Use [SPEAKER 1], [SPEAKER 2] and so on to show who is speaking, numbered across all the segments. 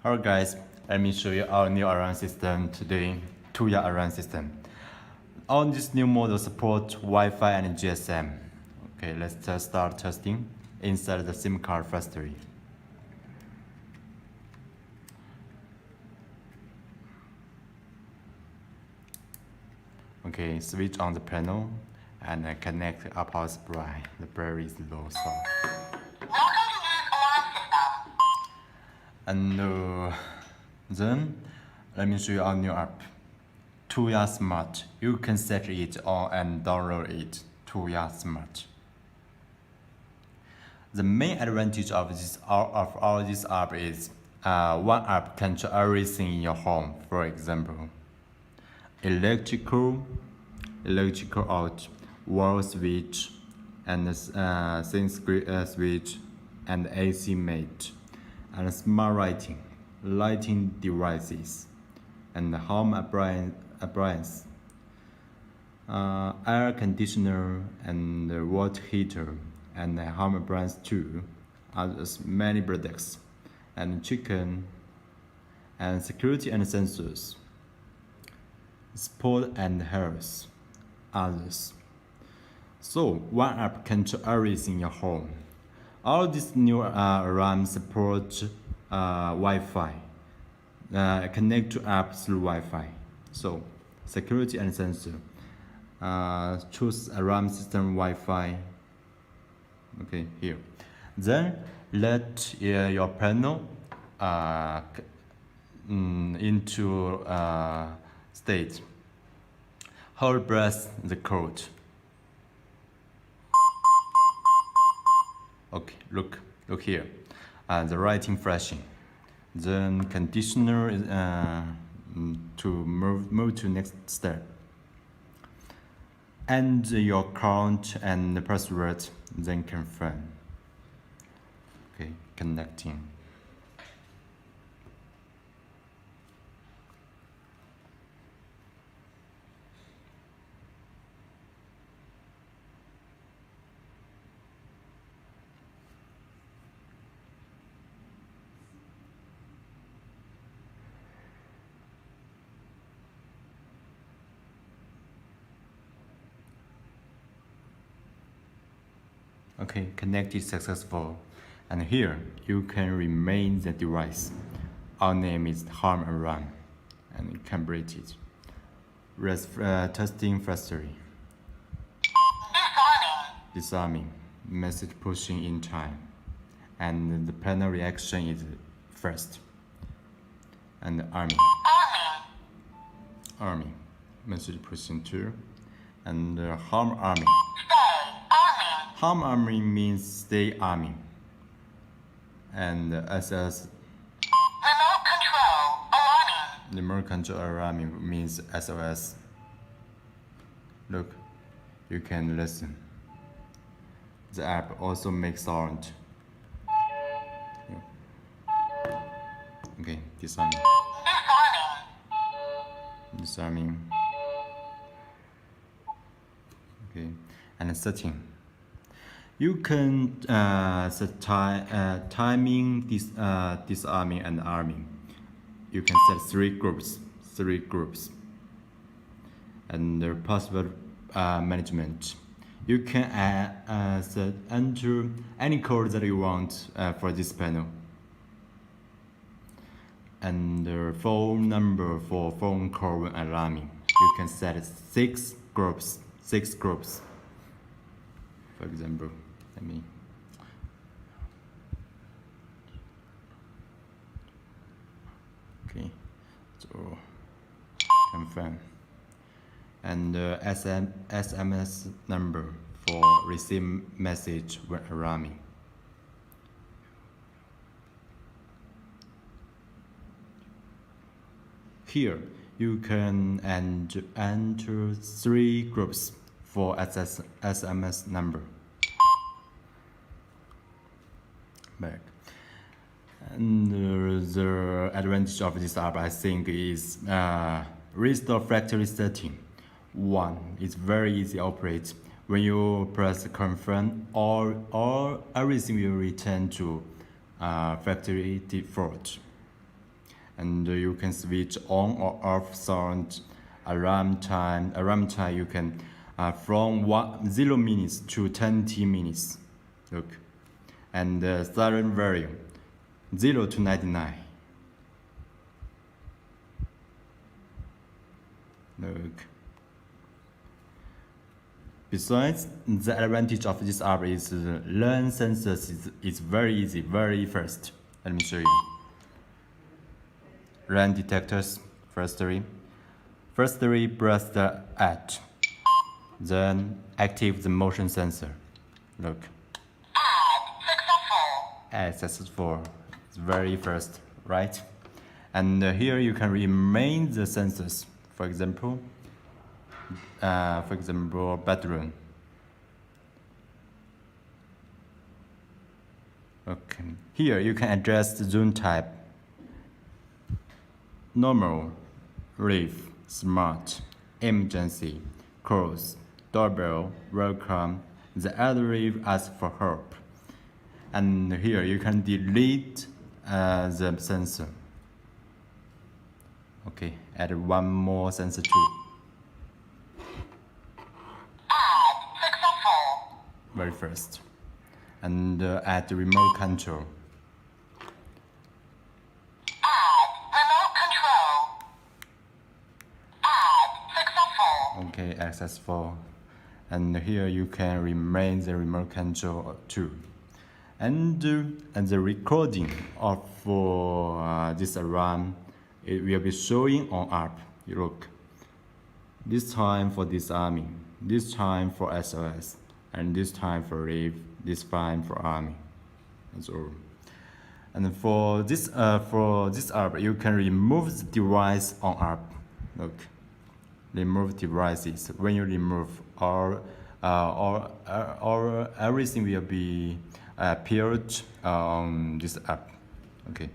[SPEAKER 1] Hello guys, let me show you our new alarm system today, TUYA alarm system. All this new model support Wi-Fi and GSM. Okay, let's just start testing inside the SIM card factory. Okay, switch on the panel and connect up power supply. The battery is low, so. And then let me show you our new app, TUYA Smart. You can set it on and download it, TUYA Smart. The main advantage of this app is one app control everything in your home. For example, electrical out, wall switch, and thin switch, and AC mate, and smart lighting devices, and home appliance, air conditioner, and water heater, and home appliance too, others many products, and chicken, and security and sensors, sport and health, others. So one app control everything in your home. All these new alarms support Wi-Fi. Connect to app through Wi-Fi. So security and sensor. Choose alarm system Wi-Fi. Okay, here. Then let your panel into state. Hold press the code. Okay, look here. The writing flashing. Then conditioner is to move to next step. Enter your account and the password, then confirm. Okay, connecting. Okay, connected successful. And here you can remain the device. Our name is Harm Alarm, and you can break it. Testing factory. Disarming. Message pushing in time. And the panel reaction is first. And army. Message pushing two. And harm army. Harm army means stay army. And SS. Remote control army means SOS. Look, you can listen. The app also makes sound. Okay, disarming. Okay, and setting. You can set timing, disarming, and arming. You can set three groups, and the password management. You can enter any code that you want for this panel, and the phone number for phone call when alarming. You can set six groups. For example, let me. Okay, so confirm. And SMS number for receive message when alarming. Here you can enter three groups for SMS number. Back. And the advantage of this app, I think, is restore factory setting. One, it's very easy to operate. When you press confirm, all everything will return to factory default. and you can switch on or off sound. Alarm time you can from 0 minutes to 20 minutes. Look, and siren value 0 to 99. Look. Besides, the advantage of this app is learn sensors is very easy, very fast. Let me show you. Learn detectors, firstly press the add, then active the motion sensor. Look. Add successful. It's very fast, right? And here you can remain the sensors. For example, bedroom. Okay. Here you can adjust the zone type. Normal, relief, smart, emergency, close, doorbell, welcome. The other relief asks for help. And here you can delete the sensor. Okay, add one more sensor too. Very first. And add the remote control. Okay, successful. And here you can remain the remote control too. And the recording of this alarm, it will be showing on app. You look. This time for disarming, this time for SOS, and this time for relief, this time for army. That's all. And for this app, you can remove the device on app. Look. Remove devices. When you remove all everything will be appeared on this app. Okay.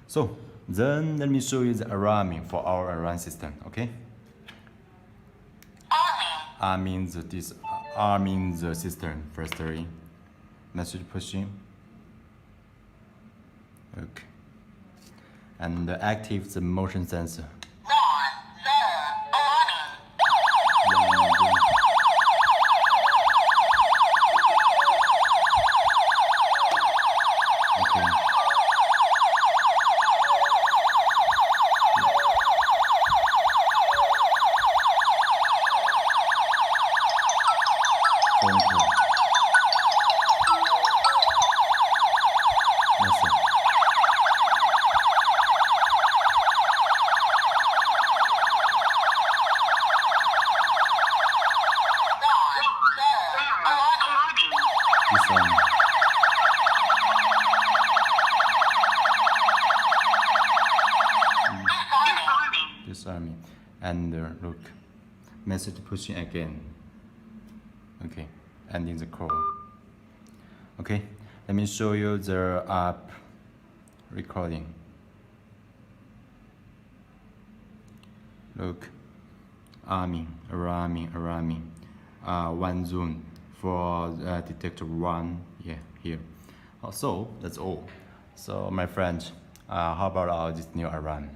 [SPEAKER 1] So then let me show you the alarming for our alarm system. Okay. Arming the system. Firstly, message pushing. Okay. And active the motion sensor. Disarming. And look, message pushing again. Okay, ending the call. Okay, let me show you the app recording. Look, alarming. One zone for detector one. Yeah, here. So that's all. So my friend, how about this new alarm?